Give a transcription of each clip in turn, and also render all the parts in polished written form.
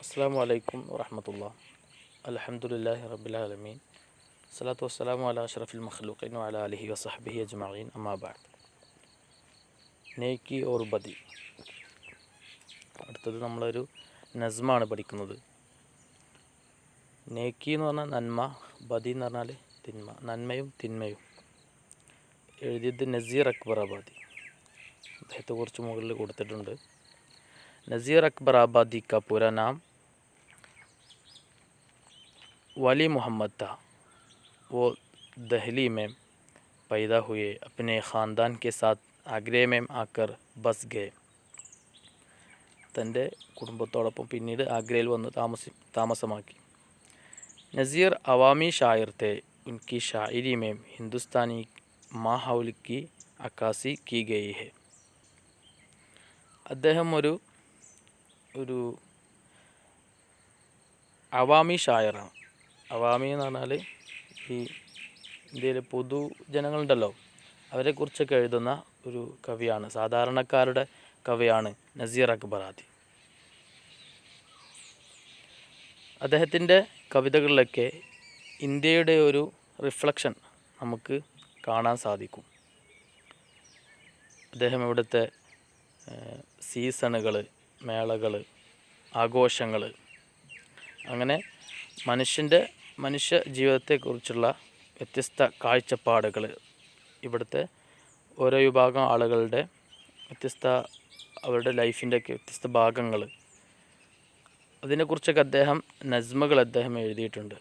അസ്സാം വലൈക്കും വറഹമത്തുള്ള. അൽഹംദുലില്ലാഹി റബ്ബിൽ ആലമീൻ. സ്വലാത്തു വസ്സലാമു അലാ അഷ്റഫിൽ മഖ്ലൂഖീൻ വഅലാ ആലിഹി വസഹ്ബിഹി അജ്മഈൻ. അമ്മാ ബഅദ്. നേക്കി ഓർ ബദി. അടുത്തത് നമ്മളൊരു നസ്മാണ് പഠിക്കുന്നത്. നേക്കി എന്ന് പറഞ്ഞാൽ നന്മ, ബദി എന്ന് പറഞ്ഞാൽ തിന്മ. നന്മയും തിന്മയും. എഴുതിയത് നസീർ അക്ബർ ആബാദി. അദ്ദേഹത്തെക്കുറിച്ച് മുകളിൽ കൊടുത്തിട്ടുണ്ട്. नज़ीर अकबर आबादी का पूरा नाम वली मोहम्मद था। वो दहली में पैदा हुए, अपने ख़ानदान के साथ आगरे में आकर बस गए. തൻ്റെ കുടുംബത്തോടൊപ്പം പിന്നീട് ആഗ്രയിൽ വന്ന് താമസമാക്കി. नज़ीर अवामी शायर थे. उनकी शायरी में हिंदुस्तानी माहौल की अक्कासी की गई है. അദ്ദേഹം ഒരു അവാമി ഷായറാണ്. അവാമി എന്ന് പറഞ്ഞാൽ ഈ ഇന്ത്യയിലെ പൊതുജനങ്ങളുണ്ടല്ലോ, അവരെക്കുറിച്ചൊക്കെ എഴുതുന്ന ഒരു കവിയാണ്. സാധാരണക്കാരുടെ കവിയാണ് നസീർ അക്ബർ ആദി. അദ്ദേഹത്തിൻ്റെ കവിതകളിലൊക്കെ ഇന്ത്യയുടെ ഒരു റിഫ്ലക്ഷൻ നമുക്ക് കാണാൻ സാധിക്കും. അദ്ദേഹം ഇവിടുത്തെ സീസണുകൾ, മേളകൾ, ആഘോഷങ്ങൾ, അങ്ങനെ മനുഷ്യ ജീവിതത്തെക്കുറിച്ചുള്ള വ്യത്യസ്ത കാഴ്ചപ്പാടുകൾ, ഇവിടുത്തെ ഓരോ വിഭാഗം ആളുകളുടെ അവരുടെ ലൈഫിൻ്റെയൊക്കെ വ്യത്യസ്ത ഭാഗങ്ങൾ, അതിനെക്കുറിച്ചൊക്കെ അദ്ദേഹം എഴുതിയിട്ടുണ്ട്.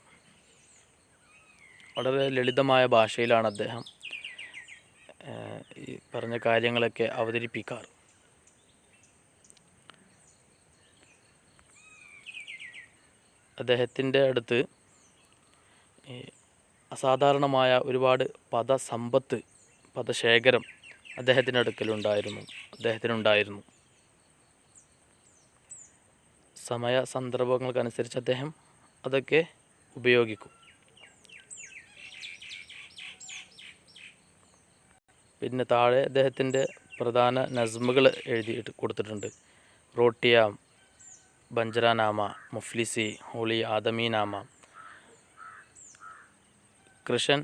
വളരെ ലളിതമായ ഭാഷയിലാണ് അദ്ദേഹം ഈ പറഞ്ഞ കാര്യങ്ങളൊക്കെ അവതരിപ്പിക്കാറ്. അദ്ദേഹത്തിൻ്റെ അടുത്ത് അസാധാരണമായ ഒരുപാട് പദശേഖരം അദ്ദേഹത്തിനുണ്ടായിരുന്നു. സമയ സന്ദർഭങ്ങൾക്കനുസരിച്ച് അദ്ദേഹം അതൊക്കെ ഉപയോഗിക്കും. പിന്നെ താഴെ അദ്ദേഹത്തിൻ്റെ പ്രധാന നസ്മുകൾ എഴുതിയിട്ട് കൊടുത്തിട്ടുണ്ട്. റോട്ടിയാം, बंजरानामा, मुफलिसी, होली आदमीनामा, कृष्ण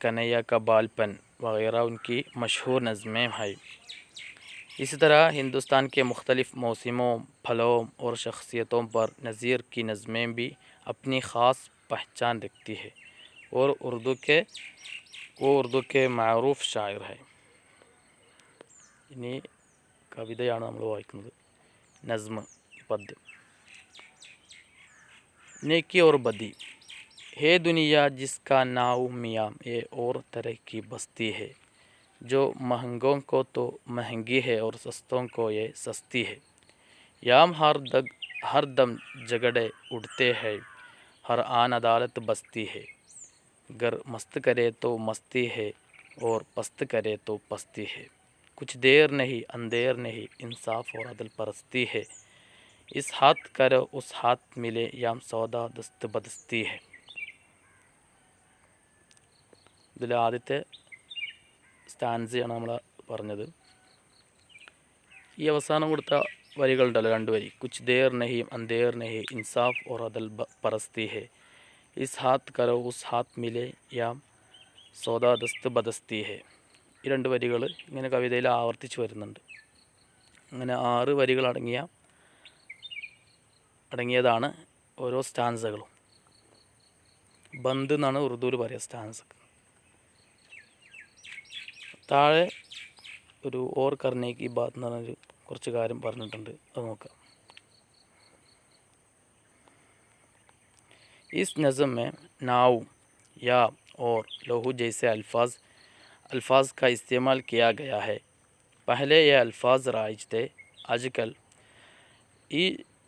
कन्हैया का बालपन वगैरह उनकी मशहूर नज़में हैं. इसी तरह हिंदुस्तान के मुख्तलिफ़ मौसमों, फलों और शख्सियतों पर नज़ीर की नज़में भी अपनी ख़ास पहचान रखती है और उर्दू के मारूफ़ शायर है. ഇനി കവിതയാണ് നമ്മൾ വായിക്കുന്നത്. നസ്മ് पद्य. नेकी और बदी. है दुनिया जिसका नाव मियाँ ये और तरह की बस्ती है, जो महंगों को तो महंगी है और सस्तों को ये सस्ती है. याम हर दम झगड़े उड़ते हैं, हर आन अदालत बसती है. गर मस्त करे तो मस्ती है और पस्त करे तो पस्ती है. कुछ देर नहीं अंधेर नहीं, इंसाफ और अदल परस्ती है. इस हाथ करो उस हाथ मिले, याम सौदा दस्त बदस्ती है. ഇതിൽ ആദ്യത്തെ സ്റ്റാൻസയാണ് നമ്മൾ പറഞ്ഞത്. ഈ അവസാനം കൊടുത്ത വരികളുണ്ടല്ലോ, 2 വരി. കുച്ച് ദേർ നഹി അന്തേർ നഹി, ഇൻസാഫ് ഓർ അദൽ പരസ്തി ഹെ, ഇസ് ഹാത്ത് കരോ ഉസ് ഹാത്ത് മിലെ, യാം സോദാ ദസ്ത് ബദസ്തി ഹെ. ഈ 2 വരികൾ ഇങ്ങനെ കവിതയിൽ ആവർത്തിച്ച് വരുന്നുണ്ട്. അങ്ങനെ 6 വരികൾ അടങ്ങിയതാണ് ഓരോ സ്റ്റാൻസകളും. ബന്ദ് എന്നാണ് ഉറുദുവിൽ പറയുക സ്റ്റാൻസക്ക്. താഴെ ഒരു ഓർ കർണേക്ക് ബാത്ത് എന്ന് പറഞ്ഞൊരു കുറച്ച് കാര്യം പറഞ്ഞിട്ടുണ്ട്, അത് നോക്കാം. इस नज़म में नाव, या और लहू जैसे अल्फाज का इस्तेमाल किया गया है. पहले ये अल्फाज राइज थे, आजकल ഈ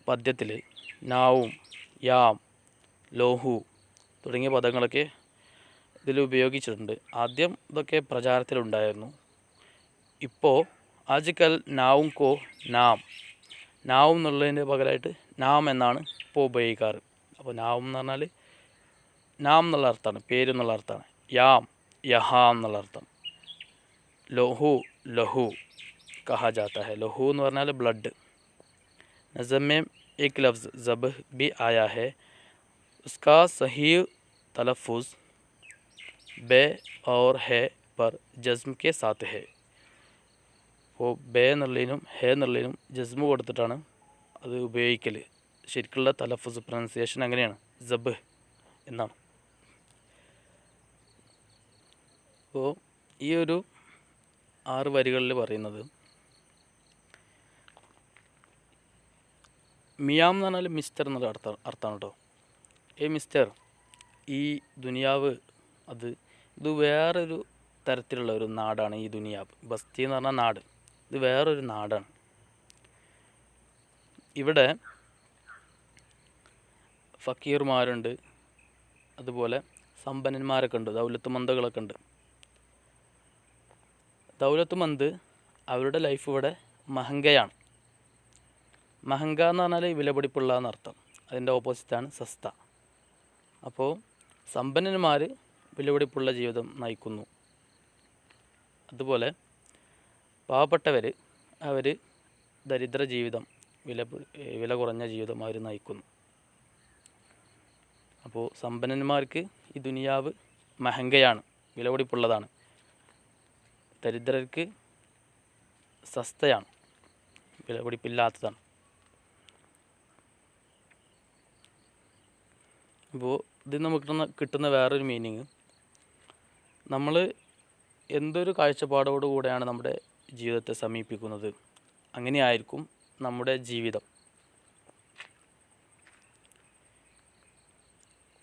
പദ്യത്തിൽ നാവും യാം ലോഹു തുടങ്ങിയ പദങ്ങളൊക്കെ ഇതിൽ ഉപയോഗിച്ചിട്ടുണ്ട്. ആദ്യം ഇതൊക്കെ പ്രചാരത്തിലുണ്ടായിരുന്നു. ഇപ്പോൾ ആജ്കൽ നാവും കോ നാവും എന്നുള്ളതിൻ്റെ പകരമായിട്ട് നാം എന്നാണ് ഇപ്പോൾ ഉപയോഗിക്കാറ്. അപ്പോൾ നാവും എന്ന് പറഞ്ഞാൽ നാം എന്നുള്ള അർത്ഥമാണ്, പേര് എന്നുള്ള അർത്ഥമാണ്. യാം യഹാം എന്നുള്ള അർത്ഥം. ലഹു കഹാ ജാത്ത ഹെ. ലഹു എന്ന് പറഞ്ഞാൽ ബ്ലഡ്. नज़म में एक लफ्ज़ ज़बह भी आया है, उसका सही तलफ़ुज़ बे और है पर ജസ്മ് के साथ है. അപ്പോൾ ബേ എന്നുള്ളതിനും ഹേ എന്നുള്ളതിനും ജസ്മ് കൊടുത്തിട്ടാണ് അത് ഉപയോഗിക്കൽ. ശരിക്കുള്ള തലഫുസ് പ്രൊനൗൺസിയേഷൻ അങ്ങനെയാണ്, സബ് എന്നാണ്. അപ്പോൾ ഈ ഒരു 6 വരികളിൽ പറയുന്നത് മിയാം എന്ന് പറഞ്ഞാൽ മിസ്റ്റർ എന്നുള്ള അർത്ഥമാണ് കേട്ടോ. മിസ്റ്റർ, ഈ ദുനിയാവ് ഇത് വേറൊരു തരത്തിലുള്ള ഒരു നാടാണ്. ഈ ദുനിയാവ്, ബസ്തി എന്ന് പറഞ്ഞാൽ നാട്, ഇത് വേറൊരു നാടാണ്. ഇവിടെ ഫക്കീർമാരുണ്ട്, അതുപോലെ സമ്പന്നന്മാരൊക്കെ ഉണ്ട്, ദൗലത്ത് മന്ദകളൊക്കെ ഉണ്ട്. ദൗലത്ത് മന്ത് അവരുടെ ലൈഫ് ഇവിടെ മഹങ്കയാണ്. മഹങ്ക എന്ന് പറഞ്ഞാൽ വിലപിടിപ്പുള്ള എന്നർത്ഥം. അതിൻ്റെ ഓപ്പോസിറ്റാണ് സസ്ത. അപ്പോൾ സമ്പന്നന്മാർ വിലപിടിപ്പുള്ള ജീവിതം നയിക്കുന്നു. അതുപോലെ പാവപ്പെട്ടവർ അവർ ദരിദ്ര ജീവിതം, വില കുറഞ്ഞ ജീവിതം അവർ നയിക്കുന്നു. അപ്പോൾ സമ്പന്നന്മാർക്ക് ഈ ദുനിയാവ് മഹങ്കയാണ്, വിലപിടിപ്പുള്ളതാണ്. ദരിദ്രർക്ക് സസ്തയാണ്, വിലപിടിപ്പില്ലാത്തതാണ്. അപ്പോൾ ഇതിൽ നമുക്ക് കിട്ടുന്ന വേറൊരു മീനിങ്, നമ്മൾ എന്തൊരു കാഴ്ചപ്പാടോടു കൂടെയാണ് നമ്മുടെ ജീവിതത്തെ സമീപിക്കുന്നത്, അങ്ങനെയായിരിക്കും നമ്മുടെ ജീവിതം.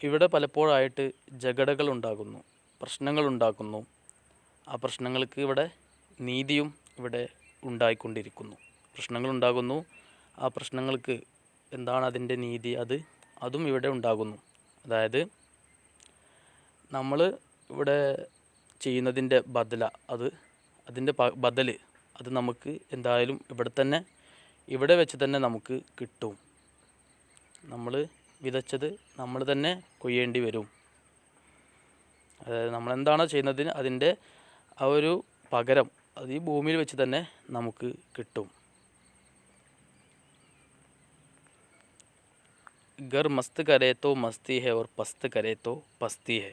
ഇവിടെ പലപ്പോഴായിട്ട് ജഗടകൾ ഉണ്ടാകുന്നു, പ്രശ്നങ്ങൾ ഉണ്ടാക്കുന്നു. ആ പ്രശ്നങ്ങൾക്ക് ഇവിടെ നീതിയും ഇവിടെ ഉണ്ടായിക്കൊണ്ടിരിക്കുന്നു. പ്രശ്നങ്ങൾ ഉണ്ടാകുന്നു, ആ പ്രശ്നങ്ങൾക്ക് എന്താണ് അതിൻ്റെ നീതി, അതും ഇവിടെ ഉണ്ടാകുന്നു. അതായത് നമ്മൾ ഇവിടെ ചെയ്യുന്നതിൻ്റെ അതിൻ്റെ ബദൽ അത് നമുക്ക് എന്തായാലും ഇവിടെ വെച്ച് തന്നെ നമുക്ക് കിട്ടും. നമ്മൾ വിതച്ചത് നമ്മൾ തന്നെ കൊയ്യേണ്ടി വരും. അതായത് നമ്മളെന്താണോ ചെയ്യുന്നതിന് അതിൻ്റെ ആ ഒരു പകരം അത് ഈ ഭൂമിയിൽ വെച്ച് തന്നെ നമുക്ക് കിട്ടും. ഗർ മസ്ത് കരേ തോ മസ്തി ഹെ ഓർ പസ്ത് കരേ തോ പസ്തി ഹെ.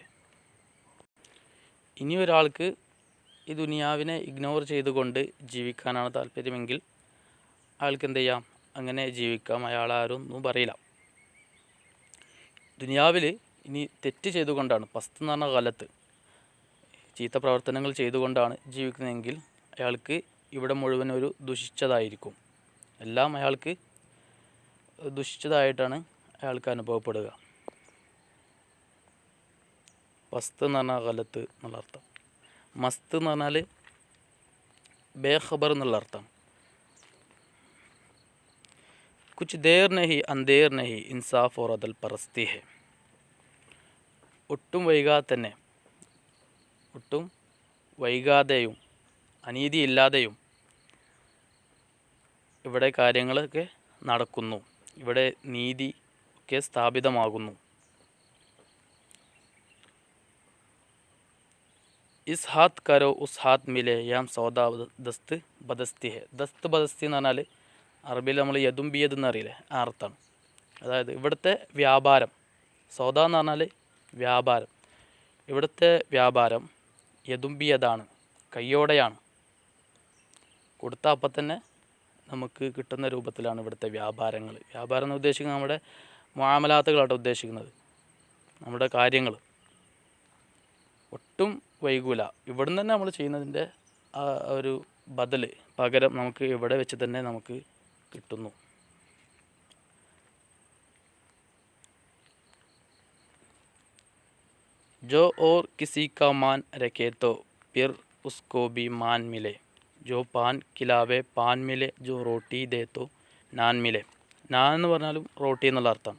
ഇനി ഒരാൾക്ക് ഈ ദുനിയാവിനെ ഇഗ്നോർ ചെയ്തുകൊണ്ട് ജീവിക്കാനാണ് താല്പര്യമെങ്കിൽ അയാൾക്ക് എന്ത് ചെയ്യാം, അങ്ങനെ ജീവിക്കാം. അയാളാരൊന്നും പറയില്ല. ദുനിയാവിൽ ഇനി തെറ്റ് ചെയ്തുകൊണ്ടാണ്, പസ്ത് എന്ന് പറഞ്ഞാൽ ഗലത്ത്, ചീത്ത പ്രവർത്തനങ്ങൾ ചെയ്തുകൊണ്ടാണ് ജീവിക്കുന്നതെങ്കിൽ അയാൾക്ക് ഇവിടെ മുഴുവൻ ഒരു ദുഷിച്ചതായിരിക്കും. എല്ലാം അയാൾക്ക് ദുഷിച്ചതായിട്ടാണ് അയാൾക്ക് അനുഭവപ്പെടുക. പസ്ത് എന്ന് പറഞ്ഞാൽ ഗലത്ത് എന്നുള്ള അർത്ഥം. മസ്ത് എന്ന് പറഞ്ഞാൽ ബേഖബർ എന്നുള്ള അർത്ഥം. കുച്ച് ദേർ നഹി അന്തേർ നഹി ഇൻസാഫ് ഓർ അദൽ പരസ്തി ഹെ. ഒട്ടും വൈകാതെയും അനീതിയില്ലാതെയും ഇവിടെ കാര്യങ്ങളൊക്കെ നടക്കുന്നു, ഇവിടെ നീതി ഒക്കെ സ്ഥാപിതമാകുന്നു. ഇസ് ഹാത്ത് കരോ ഉസ് ഹാത്ത് മിലെ യാം സൗദാ ദസ്ത് ബദസ്തി ഹെ. ദസ്ത് ബദസ്തി എന്ന് പറഞ്ഞാൽ അറബിയിൽ നമ്മൾ യദുംബിയത് എന്നറിയില്ലേ, ആ അർത്ഥമാണ്. അതായത് ഇവിടുത്തെ വ്യാപാരം, സൗദ എന്ന് പറഞ്ഞാൽ വ്യാപാരം, ഇവിടുത്തെ വ്യാപാരം യദുംബിയതാണ്, കയ്യോടെയാണ്. കൊടുത്ത അപ്പം തന്നെ നമുക്ക് കിട്ടുന്ന രൂപത്തിലാണ് ഇവിടുത്തെ വ്യാപാരങ്ങൾ. വ്യാപാരം എന്ന് ഉദ്ദേശിക്കുന്നത് നമ്മുടെ മുആമലാത്തുകളാണ് ഉദ്ദേശിക്കുന്നത്, നമ്മുടെ കാര്യങ്ങൾ. ഒട്ടും വൈകൂല. ഇവിടുന്ന് തന്നെ നമ്മൾ ചെയ്യുന്നതിൻ്റെ ആ ഒരു പകരം നമുക്ക് ഇവിടെ വെച്ച് തന്നെ നമുക്ക് കിട്ടുന്നു. जो और किसी का मान रखे तो फिर उसको भी मान मिले. जो पान खिलावे पान मिले. जो रोटी दे तो नान मिले. നാൻ എന്ന് പറഞ്ഞാലും റോട്ടി എന്നുള്ള അർത്ഥം.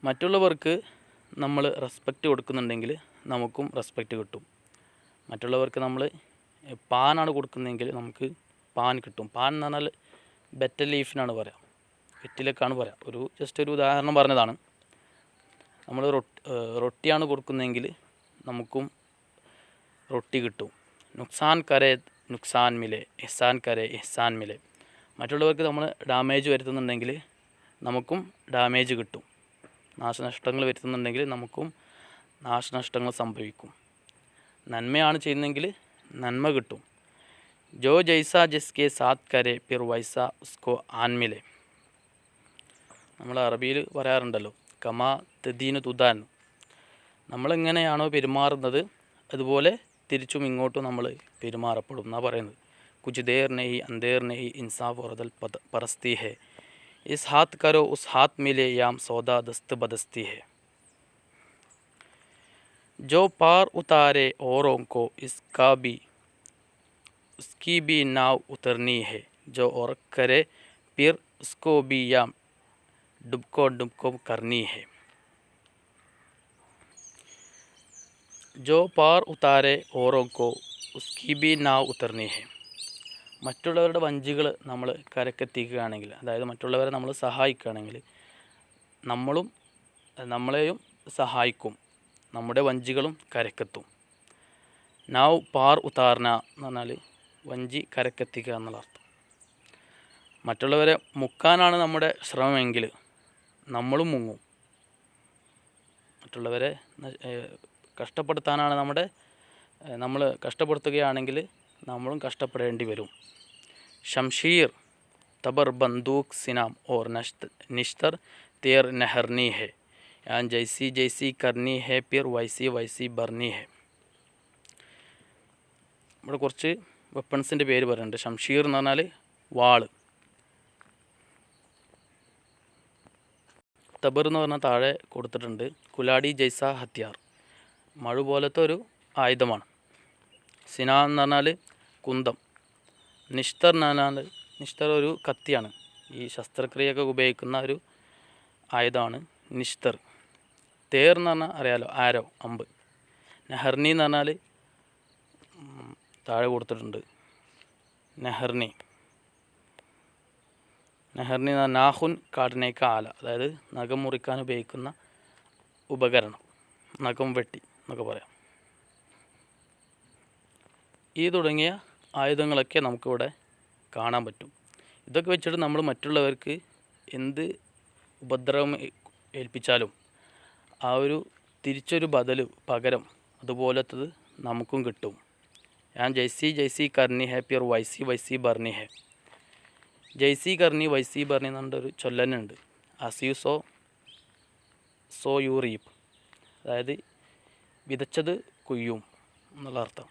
മറ്റുള്ളവർക്ക് നമ്മൾ റെസ്പെക്റ്റ് കൊടുക്കുന്നുണ്ടെങ്കിൽ നമുക്കും റെസ്പെക്റ്റ് കിട്ടും. മറ്റുള്ളവർക്ക് നമ്മൾ പാനാണ് കൊടുക്കുന്നതെങ്കിൽ നമുക്ക് പാൻ കിട്ടും. പാൻ എന്ന് പറഞ്ഞാൽ ബെറ്റർ ലീഫിനാണ് പറയുക, വെറ്റിലേക്കാണ് പറയുക. ജസ്റ്റ് ഒരു ഉദാഹരണം പറഞ്ഞതാണ്. നമ്മൾ റൊട്ടിയാണ് കൊടുക്കുന്നതെങ്കിൽ നമുക്കും റൊട്ടി കിട്ടും. നുക്സാൻ കരേ നുക്സാൻ മിലെ, എഹ്സാൻ കരേ എഹ്സാൻ മിലെ. മറ്റുള്ളവർക്ക് നമ്മൾ ഡാമേജ് വരുത്തുന്നുണ്ടെങ്കിൽ നമുക്കും ഡാമേജ് കിട്ടും. നാശനഷ്ടങ്ങൾ വരുത്തുന്നുണ്ടെങ്കിൽ നമുക്കും നാശനഷ്ടങ്ങൾ സംഭവിക്കും. നന്മയാണ് ചെയ്യുന്നതെങ്കിൽ നന്മ കിട്ടും. ജോ ജൈസ ജിസ്കെ സാത്ത് കരെ പിർ വൈസ ഉസ്കോ ആൻ മിലെ. നമ്മൾ അറബിയിൽ പറയാറുണ്ടല്ലോ, കമാ തെദീനു തുദാൻ. നമ്മളെങ്ങനെയാണോ പെരുമാറുന്നത് അതുപോലെ തിരിച്ചും ഇങ്ങോട്ടും നമ്മൾ പെരുമാറപ്പെടും എന്നാണ് പറയുന്നത്. കുച്ച് ദേർ നെഹി അന്തേർ നെഹി ഇൻസാഫ് ഓറദൽ പരസ്തി ഹെ. ഇസ് ഹാത്ത് കരോ ഉസ് ഹാത്ത് മിലെ യാം സൗദാ ദസ്ത് ബദസ്തി ഹെ. जो पार उतारे औरों को उसकी भी नाव उतरनी है. जो और करे फिर उसको भी या डुबको करनी है. जो पार उतारे औरों को उसकी भी नाव उतरनी है. മറ്റുള്ളവരുടെ വഞ്ചികൾ നമ്മൾ കരക്കെത്തിക്കുകയാണെങ്കിൽ, അതായത് മറ്റുള്ളവരെ നമ്മൾ സഹായിക്കുകയാണെങ്കിൽ നമ്മളെയും സഹായിക്കും, നമ്മുടെ വഞ്ചികളും കരക്കെത്തും. നാവ് പാർ ഉത്താർന എന്ന് പറഞ്ഞാൽ വഞ്ചി കരക്കെത്തിക്കുക എന്നുള്ള അർത്ഥം. മറ്റുള്ളവരെ മുക്കാനാണ് നമ്മുടെ ശ്രമമെങ്കിൽ നമ്മളും മുങ്ങും. മറ്റുള്ളവരെ കഷ്ടപ്പെടുത്താനാണ് നമ്മൾ കഷ്ടപ്പെടുത്തുകയാണെങ്കിൽ നമ്മളും കഷ്ടപ്പെടേണ്ടി വരും. शमशीर तबर बंदूक सिनाम और निश्तर तेर नहरनी है. यान जैसी जैसी करनी है फिर वैसी वैसी बरनी है. ഇവിടെ കുറച്ച് വെപ്പൺസിൻ്റെ പേര് പറയുന്നുണ്ട്. ഷംഷീർ എന്ന് പറഞ്ഞാൽ വാള്, തബർ എന്ന് പറഞ്ഞാൽ താഴെ കൊടുത്തിട്ടുണ്ട്. കുലാടി ജൈസ ഹത്യാർ, മഴ പോലത്തെ ഒരു ആയുധമാണ്. സിന എന്ന് പറഞ്ഞാൽ കുന്തം. നിഷ്തർ എന്ന് പറഞ്ഞാൽ നിഷ്തർ ഒരു കത്തിയാണ്, ഈ ശസ്ത്രക്രിയയൊക്കെ ഉപയോഗിക്കുന്ന ഒരു ആയുധമാണ് നിഷ്തർ. തേർ എന്ന് പറഞ്ഞാൽ അറിയാലോ, ആരോ, അമ്പ്. നെഹർനി എന്ന് പറഞ്ഞാൽ താഴെ കൊടുത്തിട്ടുണ്ട് നെഹർനി. നെഹർനി എന്ന് പറഞ്ഞാൽ നാഹുൻ കാട്ടിനേക്ക ആല, അതായത് നഖം മുറിക്കാൻ ഉപയോഗിക്കുന്ന ഉപകരണം, നഖം വെട്ടി എന്നൊക്കെ പറയാം. ഈ തുടങ്ങിയ ആയുധങ്ങളൊക്കെ നമുക്കിവിടെ കാണാൻ പറ്റും. ഇതൊക്കെ വെച്ചിട്ട് നമ്മൾ മറ്റുള്ളവർക്ക് എന്ത് ഉപദ്രവം ഏൽപ്പിച്ചാലും ആ ഒരു തിരിച്ചൊരു പകരം അതുപോലത്തത് നമുക്കും കിട്ടും. ഞാൻ ജൈസി ജൈസി കർണി ഹെ പിർ വൈസി വൈസി ബർണി ഹെ. ജൈസി കർണി വൈസി ബർണി എന്ന് പറഞ്ഞൊരു ചൊല്ലനുണ്ട്. അസിയു സോ യു റീപ്പ്, അതായത് വിതച്ചത് കൊയ്യും എന്നുള്ള അർത്ഥം.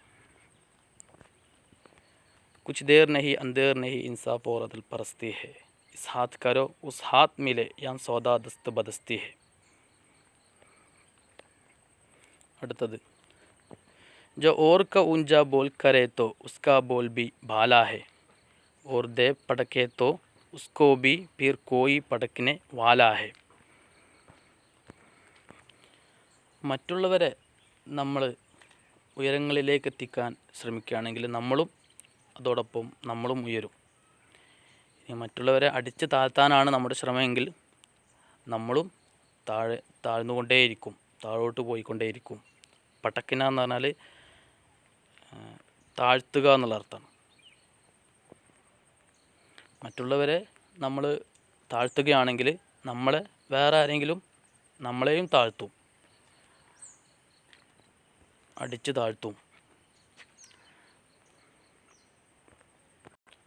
कुछ देर नहीं अंधेर नहीं इंसाफ और अदल परस्ती है. इस हाथ करो उस हाथ मिले याम सौदा दस्त बदस्ती है. അടുത്തത് जो और का ऊंचा बोल करे तो उसका बोल भी भाला है और दे पटके तो उसको भी फिर कोई पटकने वाला है. മറ്റുള്ളവരെ നമ്മൾ ഉയരങ്ങളിലേക്ക് എത്തിക്കാൻ ശ്രമിക്കുകയാണെങ്കിൽ അതോടൊപ്പം നമ്മളും ഉയരും. ഇനി മറ്റുള്ളവരെ അടിച്ച് താഴ്ത്താനാണ് നമ്മുടെ ശ്രമമെങ്കിൽ നമ്മളും താഴ്ന്നുകൊണ്ടേയിരിക്കും, താഴോട്ട് പോയിക്കൊണ്ടേയിരിക്കും. പടക്കിന എന്ന് പറഞ്ഞാൽ താഴ്ത്തുക എന്നുള്ള അർത്ഥമാണ്. മറ്റുള്ളവരെ നമ്മൾ താഴ്ത്തുകയാണെങ്കിൽ വേറെ ആരെങ്കിലും നമ്മളെയും താഴ്ത്തും, അടിച്ച് താഴ്ത്തും.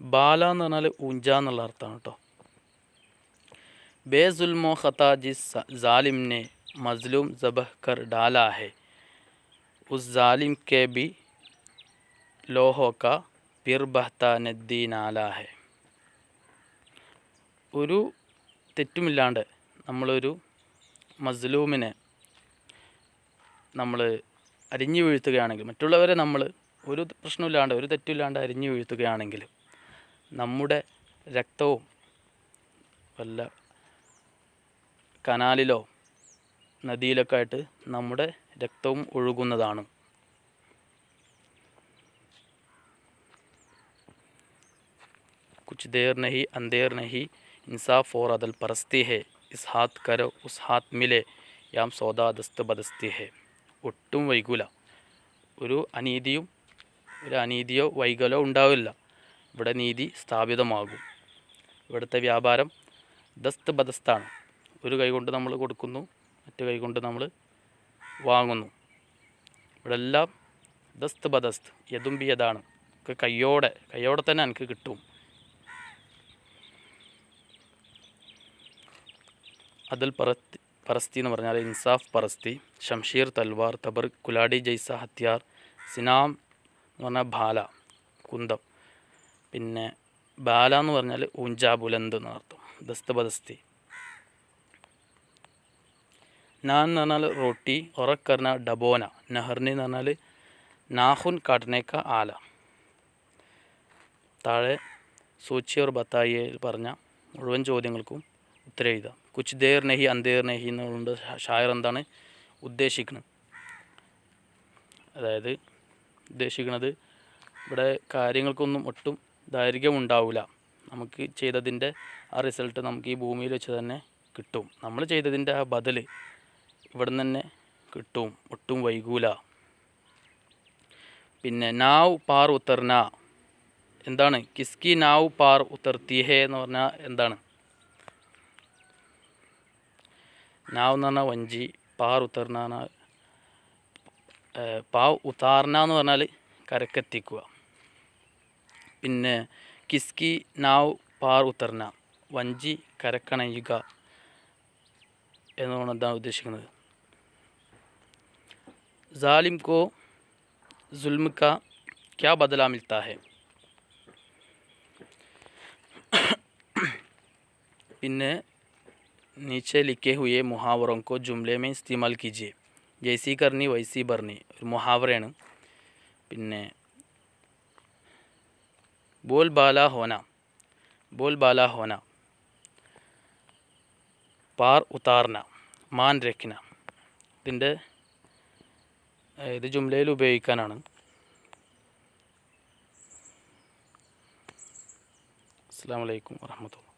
ബാല എന്ന് പറഞ്ഞാൽ ഊഞ്ച എന്നുള്ള അർത്ഥമാണ് കേട്ടോ. ബേസുൽമോ ഖത്താ ജിസ് ജാലിം നെ മസ്ലൂം ജബഹ് കർ ഡാലാ ഹെ ഉസ് ജാലിം കെ ബി ലോഹോ കാ പിർ ബഹ്താ നദ്ദി നാലാ ഹെ. ഒരു തെറ്റുമില്ലാണ്ട് നമ്മളൊരു മസ്ലൂമിനെ നമ്മൾ അരിഞ്ഞു വീഴ്ത്തുകയാണെങ്കിൽ, മറ്റുള്ളവരെ നമ്മൾ ഒരു പ്രശ്നമില്ലാണ്ട് ഒരു തെറ്റില്ലാണ്ട് അരിഞ്ഞു വീഴ്ത്തുകയാണെങ്കിൽ നമ്മുടെ രക്തവും വല്ല കനാലിലോ നദിയിലൊക്കെ ആയിട്ട് നമ്മുടെ രക്തവും ഒഴുകുന്നതാണ്. കുച്ച് ദേർ നഹി അന്തേർ നഹി ഇൻസാഫ് ഓർ അദൽ പരസ്തി ഹെ. ഇസ് ഹാത്ത് കരോ ഉസ് ഹാത്ത് മിലെ യാം സൗദാ ദസ്ത് ബദസ്തി ഹെ. ഒട്ടും വൈകൂല, ഒരു അനീതിയോ വൈകലോ ഉണ്ടാവില്ല. ഇവിടെ നീതി സ്ഥാപിതമാകും. ഇവിടുത്തെ വ്യാപാരം ദസ്ത് ബദസ്താണ്. ഒരു കൈ കൊണ്ട് നമ്മൾ കൊടുക്കുന്നു, മറ്റു കൈ കൊണ്ട് നമ്മൾ വാങ്ങുന്നു. ഇവിടെ എല്ലാം ദസ്ത് ബദസ്ത്, യദും ബിയദാണ്. ഒക്കെ കയ്യോടെ തന്നെ എനിക്ക് കിട്ടും. അതിൽ പരസ്തി എന്ന് പറഞ്ഞാൽ ഇൻസാഫ് പരസ്തി, ഷംഷീർ തൽവാർ, തബർ കുലാടി ജൈസ ഹത്യാർ, സിനാം എന്ന് പറഞ്ഞാൽ ഭാല കുന്തം, പിന്നെ ബാല എന്ന് പറഞ്ഞാൽ ഊഞ്ചാ ബുലന്ത് എന്നർത്ഥം. ദസ്ത് ബദസ്തി. നാൻ എന്ന് പറഞ്ഞാൽ റൊട്ടി, ഒറക്കർന ഡബോന, നഹർനി എന്ന് പറഞ്ഞാൽ നാഹുൻ കാട്ടനേക്ക ആല. താഴെ സൂച്ചി ഓർ ബത്തായിയിൽ പറഞ്ഞ മുഴുവൻ ചോദ്യങ്ങൾക്കും ഉത്തരം എഴുതാം. കുച്ച് ദേർ നെഹി അന്തേർ നെഹി എന്നുകൊണ്ട് ഷായർ എന്താണ് ഉദ്ദേശിക്കുന്നത്? അതായത് ഉദ്ദേശിക്കുന്നത് ഇവിടെ കാര്യങ്ങൾക്കൊന്നും ഒട്ടും ദൈർഘ്യം ഉണ്ടാവില്ല. നമുക്ക് ചെയ്തതിൻ്റെ ആ റിസൾട്ട് നമുക്ക് ഈ ഭൂമിയിൽ വെച്ച് തന്നെ കിട്ടും. നമ്മൾ ചെയ്തതിൻ്റെ ആ ബദൽ ഇവിടെ നിന്ന് തന്നെ കിട്ടും, ഒട്ടും വൈകൂല. പിന്നെ നാവ് പാർ ഉത്തർന എന്താണ്? കിസ്കി നാവ് പാർ ഉത്തർത്തി ഹേ എന്ന് പറഞ്ഞാൽ എന്താണ്? നാവ് എന്ന് പറഞ്ഞാൽ വഞ്ചി, പാർ ഉത്തർന പാവ് ഉത്താർന എന്ന് പറഞ്ഞാൽ കരക്കെത്തിക്കുക. പിന്നെ കിസ്കി നാവ് പാർ ഉത്തർന വഞ്ചി കരക്കണയുക എന്നുകൊണ്ട് എന്താണ് ഉദ്ദേശിക്കുന്നത്? जालिम को जुल्म का क्या बदला मिलता है? പിന്നെ नीचे लिखे हुए मुहावरों को जुमले में इस्तेमाल कीजिए. जैसी करनी वैसी भरनी ഒരു മുഹാവറയാണ്. പിന്നെ बोल बाला होना, पार उतारना, मान रखना. ഇതിൻ്റെ ഇത് ജുംലയിൽ ഉപയോഗിക്കാനാണ്. അസ്സലാമു അലൈക്കും വറഹ്മത്തുള്ളാഹി.